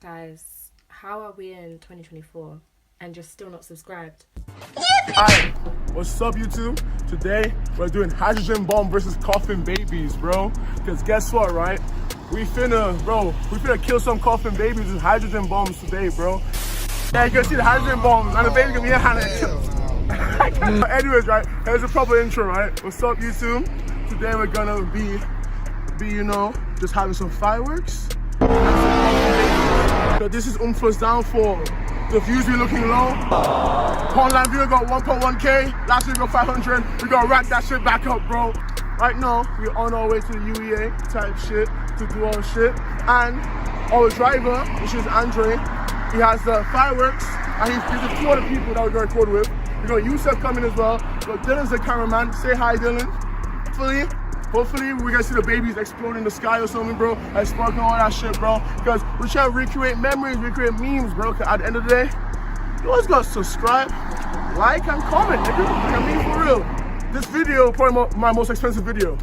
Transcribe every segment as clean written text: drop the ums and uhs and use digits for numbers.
Guys, how are we in 2024 and just still not subscribed? Alright, what's up YouTube? Today we're doing hydrogen bomb versus coffin babies, bro. Cause guess what, right? We finna kill some coffin babies with hydrogen bombs today, bro. Yeah, you can see the hydrogen bombs and the baby's gonna be here and anyways, right? Here's a proper intro, right? What's up YouTube? Today we're gonna be you know, just having some fireworks. So this is oomfla's downfall. The views be looking low. Online view got 1.1k. Last week we got 500. We gotta rack that shit back up, bro. Right now, we're on our way to the UEA type shit to do our shit. And our driver, which is Andre, he has the fireworks. And he's the two other people that we're gonna record with. We got Yusuf coming as well. But Dylan's the cameraman. Say hi, Dylan. Hopefully we're gonna see the babies explode in the sky or something, bro. Like sparkling all that shit, bro. Because we're trying to recreate memories, recreate memes, bro. Cause at the end of the day, you always gotta subscribe, like, and comment, nigga. I mean, for real. This video probably my most expensive video.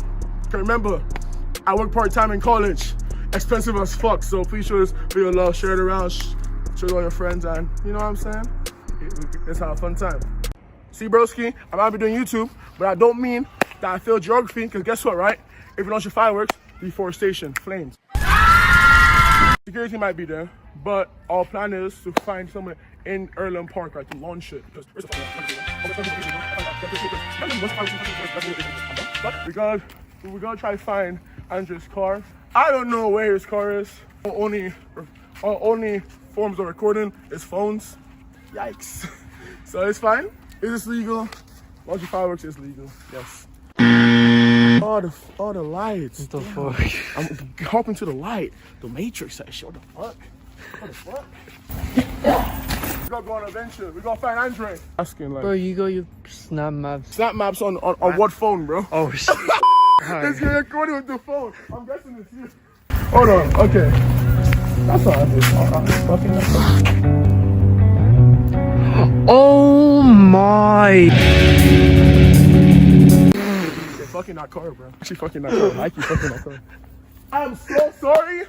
Cause remember, I work part-time in college. Expensive as fuck. So please show this video love, share it around, show it to all your friends, and you know what I'm saying? Let's have a fun time. See, broski, I might be doing YouTube, but I don't mean that I failed geography, because guess what, right? If you launch your fireworks, deforestation, flames. Security might be there, but our plan is to find someone in Erlen Park, right, to launch it. We're gonna try to find Andrew's car. I don't know where his car is. Our only forms of recording is phones. Yikes. So it's fine. Is this legal? Launching fireworks is legal, yes. All the lights. What the fuck? I'm hopping to the light. The Matrix, that shit. What the fuck? What the fuck? We're gonna go on an adventure. We're gonna find Andre. Asking like, Bro, you got your snap maps. snap maps on what phone, bro? Oh shit. This guy recording with the phone. I'm guessing it's you. Hold on, okay. That's alright. Fucking Oh my. fucking that car, bro. Actually fucking that car. Nike fucking that car. I am so sorry.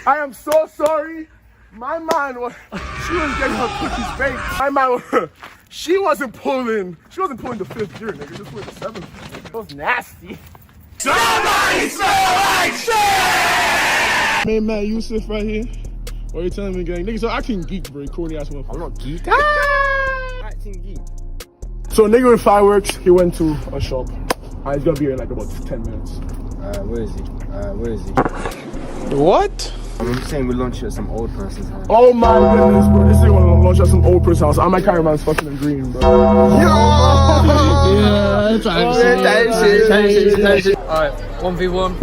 I am so sorry. My man was, she was getting her cookies baked. My man was, she wasn't pulling the fifth gear, nigga. Just pulling the seventh. It was nasty. Somebody smell like shit! Main man Yusuf right here. What are you telling me, gang? Nigga, so I can geek, bro. Corny ass motherfucker. I'm not geek. Acting geek. So nigga with fireworks, he went to a shop. He's gonna be here in like about 10 minutes. Where is he? What? I'm saying we launch at some old person's house. Oh my goodness, bro. This thing wanna launch at some old person's house. I'm my cameraman's fucking in green, bro. Yeah, time shit. Alright, 1v1.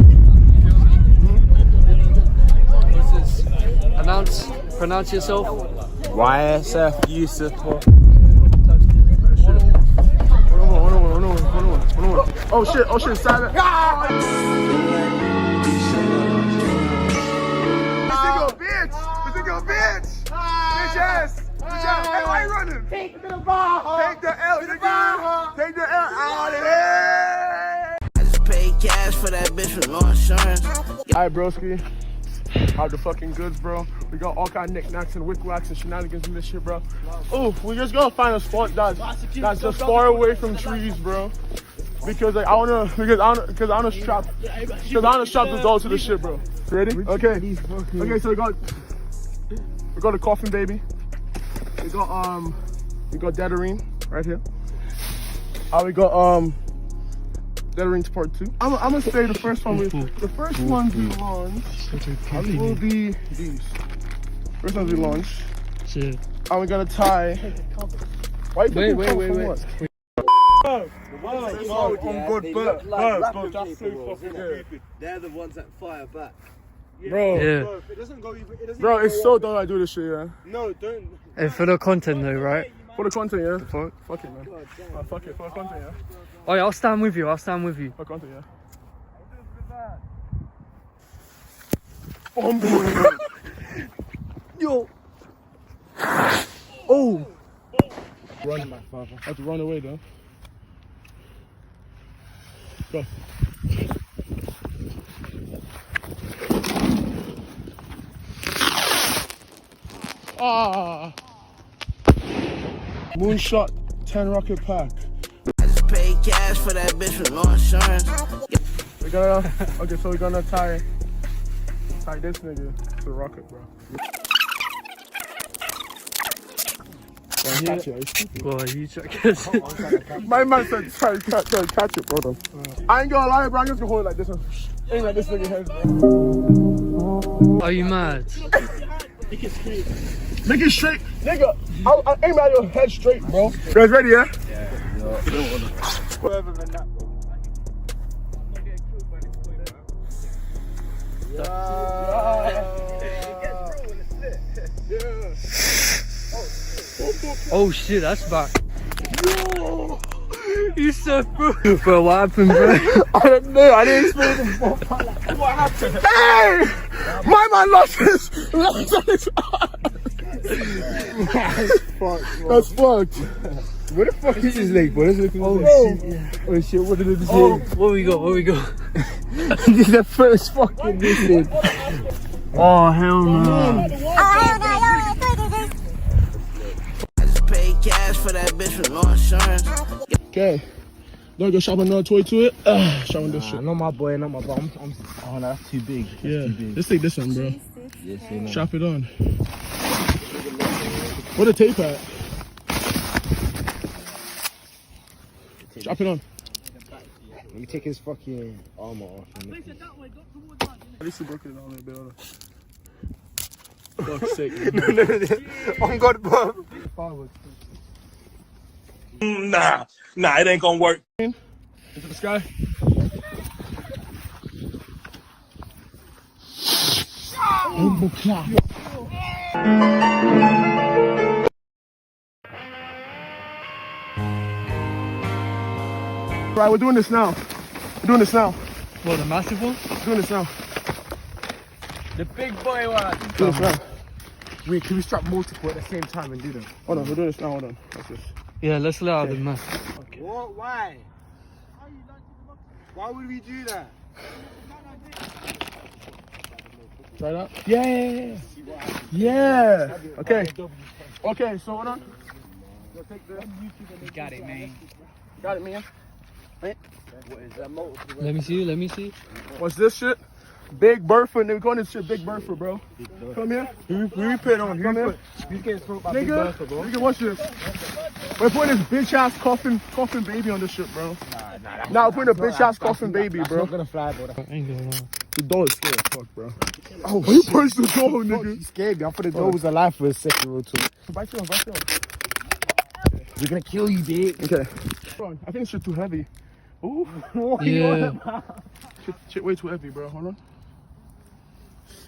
What's this? Pronounce yourself. YSF Yusuf. Oh shit, silent. This nigga a bitch. Bitch ass. Hey, why you running? Take the ball. Take the L, nigga. Take the L out of here. I just paid cash for that bitch with no insurance. Alright, broski. Out the fucking goods, bro. We got all kind of knickknacks and wickwacks and shenanigans in this shit, bro. Oh, we just gotta find a spot that's just far away from trees, bro. Because like I wanna strap this all to the shit, bro. Ready? Okay. Okay, so we got a coffin baby. We got Deaderine right here. We got Deaderine's part 2. I'm gonna say the first one we launch will be these. First ones we launch. Shit. And we're gonna tie. Why you wait. They're the ones that fire back. Bro, Yeah. It doesn't go even. It doesn't bro, even it's go so up. dumb I do this shit, yeah. No, don't. And for the content though, right? For the content, yeah. Fuck. Fuck it, man. Fuck it, for the content, yeah. Oh yeah, I'll stand with you. For content, yeah. Yo. Oh. Run. I have to run away though. Go. Ah. Moonshot 10 rocket pack. I just paid cash for that bitch with no insurance. We're gonna, okay, so we're gonna tie this nigga to the rocket, bro. Catch it, are you stupid? Boy, you check it. My man said try to catch it, brother. I ain't gonna lie, bro. I'm just gonna hold it like this one. Ain't like this nigga head, bro. Are you mad? Make it straight. Nigga, I aim at your head straight, bro. You guys ready, yeah? Yeah. Whatever than that, bro. Oh shit, that's back. Yo! You said, bro. Bro, what happened, bro? I don't know, I didn't expect it. What happened? Hey! My man lost his arm. That's fucked. Where the fuck is his leg, bro? Oh shit, what did it say? Oh, what we got? This is the first fucking missing. Oh, hell no. I just paid cash for that bitch with no insurance. Okay. Don't go shop another toy to it. Shop this shit. Not my boy, not my bum. Oh, no, that's too big. That's too big. Let's take this one, bro. Yes, you know. Strap it on. Where the tape at? Strap it on. You take his fucking armor off. At least you broke it all a bit. Fuck's sake. On God, bro. Nah, it ain't gonna work. Into the sky. Oomfla. Right, we're doing this now. What, the massive one? Doing this now. The big boy one. Doing this now. Wait, can we strap multiple at the same time and do them? Hold on, we're doing this now. Hold on. Watch this. Yeah, let's let out the man. What? Why? Why would we do that? Try that. Yeah. Okay. Okay, so hold on. You got it, man. Got it, man. What is that multiple? Let me see. What's this shit? Big Bertha. They calling this shit Big Bertha, bro. Come here. Who put on? Come here. You getting smoked by Big Bertha, bro? Nigga, watch this. We're putting this bitch ass coffin baby on this shit, bro. Nah, we're putting a bitch ass coffin baby, bro. Not gonna fly, bro. Ain't going on. The door is scary as fuck, bro. Oh, why you punched the door, nigga? You scared me. I thought the door was alive for a second or two. Bite you on. We're gonna kill you, bitch. Okay. I think this shit too heavy. Ooh. Yeah. Shit way too heavy, bro. Hold on.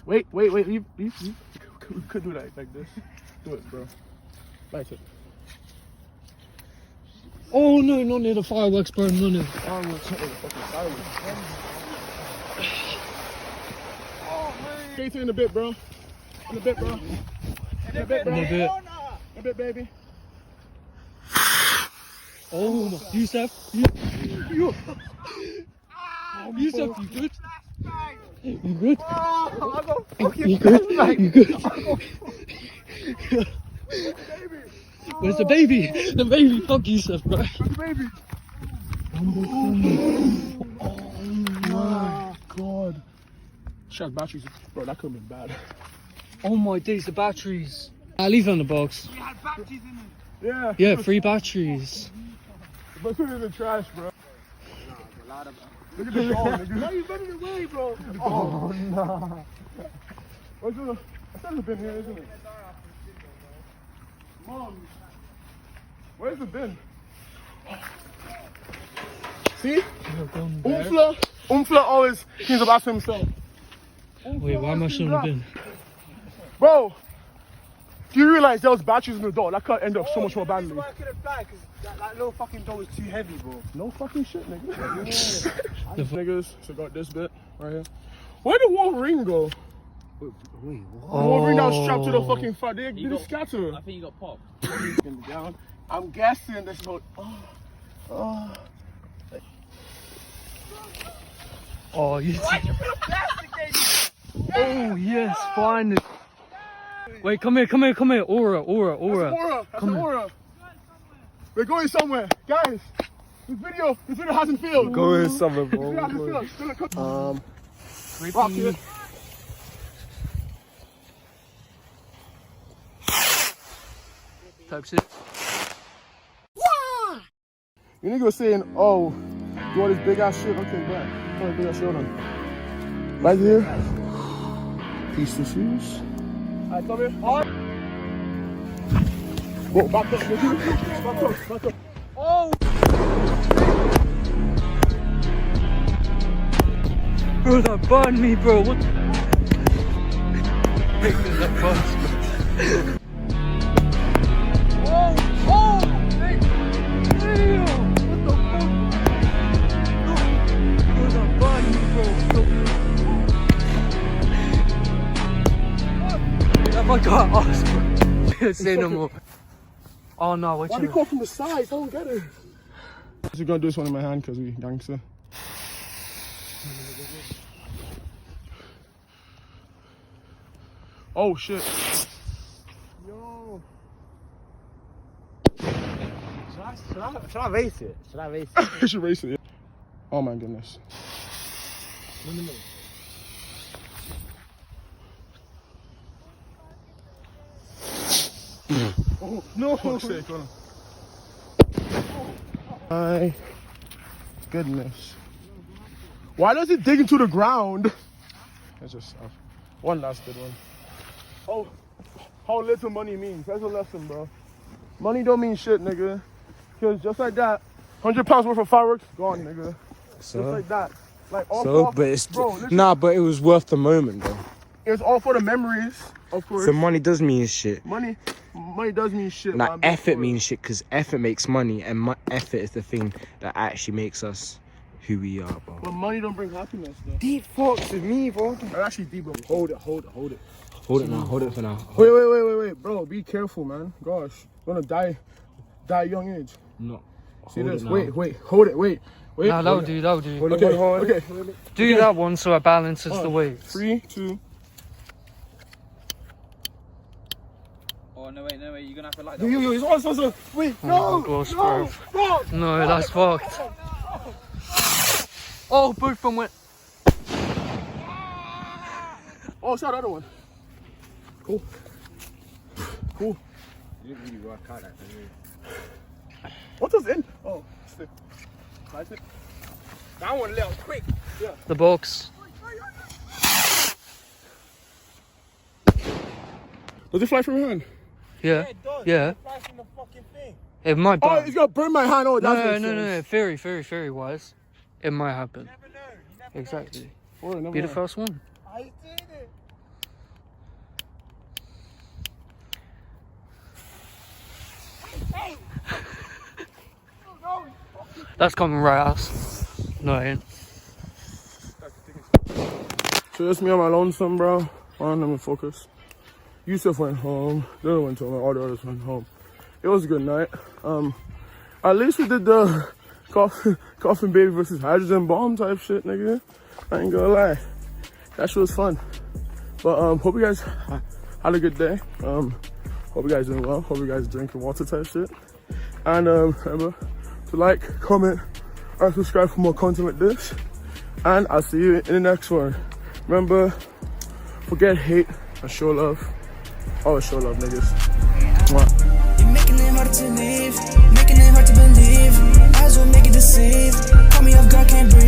Wait. Leave. We could do that like this. Do it, bro. Light it. Oh no, not near the fireworks, bro. No. Oh, we'll check the fucking fireworks. Skate in a bit, bro. In a bit, bro. In a bit, bro. In a bit. In a bit, baby. Oh my, Yusuf. Yusuf, you good? You good? You good? Where's the baby? The baby, fuck Yusuf, bro. The baby. Oh my god. Shot batteries. Bro, that could have been bad. Oh my days, the batteries. I leave it on the box. We had batteries in it. Yeah. Yeah, 3 batteries. But put it in the trash, bro. Look at the ball, nigga. Why are you running away, bro? Oh, no. Where's the... It's never been here, isn't it? Mom. Where's the bin? See? Oomfla always cleans up after himself. Wait, why am I showing the bin? Bro, do you realize there was batteries in the door? That could end up so much more badly. Why couldn't fly? Because that little fucking door was too heavy, bro. No fucking shit, nigga. Niggas, so got this bit right here. Where did Wolverine go? Wait, what? Wolverine that was strapped to the fucking fire. Did it scatter? I think you got popped. Down. I'm guessing this about. Oh, you. Oh yes, finally. Wait, come here. Aura. That's an aura. We're going somewhere. Guys, this video hasn't failed. Going somewhere, bro. This video hasn't failed. Creepy. Type shit. You nigga was saying, oh, you want this big ass shit? Okay, bet. Put a big ass shit on. Right here. Piece of shoes. Alright, come here. Alright. Whoa, back up. Back up. Oh! Bro, that burned me, bro. What? That burns me. Oh! Hey! Damn! What the fuck? No! Bro, that burned me, bro. That my god ass, bro. Say no more. Oh no, wait. Why do you call from the side? I don't get it. I'm just gonna do this one in my hand because we gangster. Oh shit. Yo. Should I race it? I should race it. Oh my goodness. No. Oh, no. Fuck's sake, hold on. My goodness. Why does it dig into the ground? That's just one last good one. Oh, how little money means. That's a lesson, bro. Money don't mean shit, nigga. Because just like that, 100 pounds worth of fireworks, gone, nigga. So, just like that. Like all so but it's bro, listen, nah, but it was worth the moment, though. it's all for the memories, of course. So money does mean shit. Money does mean shit. Like man, effort means shit, because effort makes money, and effort is the thing that actually makes us who we are, bro. But money don't bring happiness, though. Deep thoughts with me, bro. They're actually deep, bro. Hold it now. Hold it for now. Wait, bro. Be careful, man. Gosh, you're gonna die young age. No. See Hold this? it now. Wait. Hold it. Wait. Nah, that'll do. Okay. Do that one so it balances the weight. 3, 2. Oh, no, wait, you're gonna have to like that. Yo, it's on. Wait, no, gosh, no, bro. no. No, that's fucked. Oh, both of them went. Oh, shot the other one. Cool. You didn't really work out that, did you? What was in? Oh, stick. Nice it. That one left quick. Yeah. The box. Does it fly from your hand? Yeah. Yeah. It flies from the fucking thing. It might Oh, burn. it's gonna burn my hand. Oh, that's No. Theory wise, it might happen. You never know. Exactly. Oh, never Be the mind. first one. I did it. That's coming right out. No, it ain't. So it's me on my lonesome, bro. Let me focus. Yusuf went home. The other one told me. All the others went home. It was a good night. At least we did the coffin baby versus hydrogen bomb type shit, nigga. I ain't gonna lie. That shit was fun. But hope you guys had a good day. Hope you guys doing well. Hope you guys drinking water type shit. And remember to like, comment, and subscribe for more content like this. And I'll see you in the next one. Remember, forget hate and show love. Always show love, niggas. Mwah. You're making it hard to leave, making it hard to believe. Might as well make it deceive. Call me off guard, can't breathe.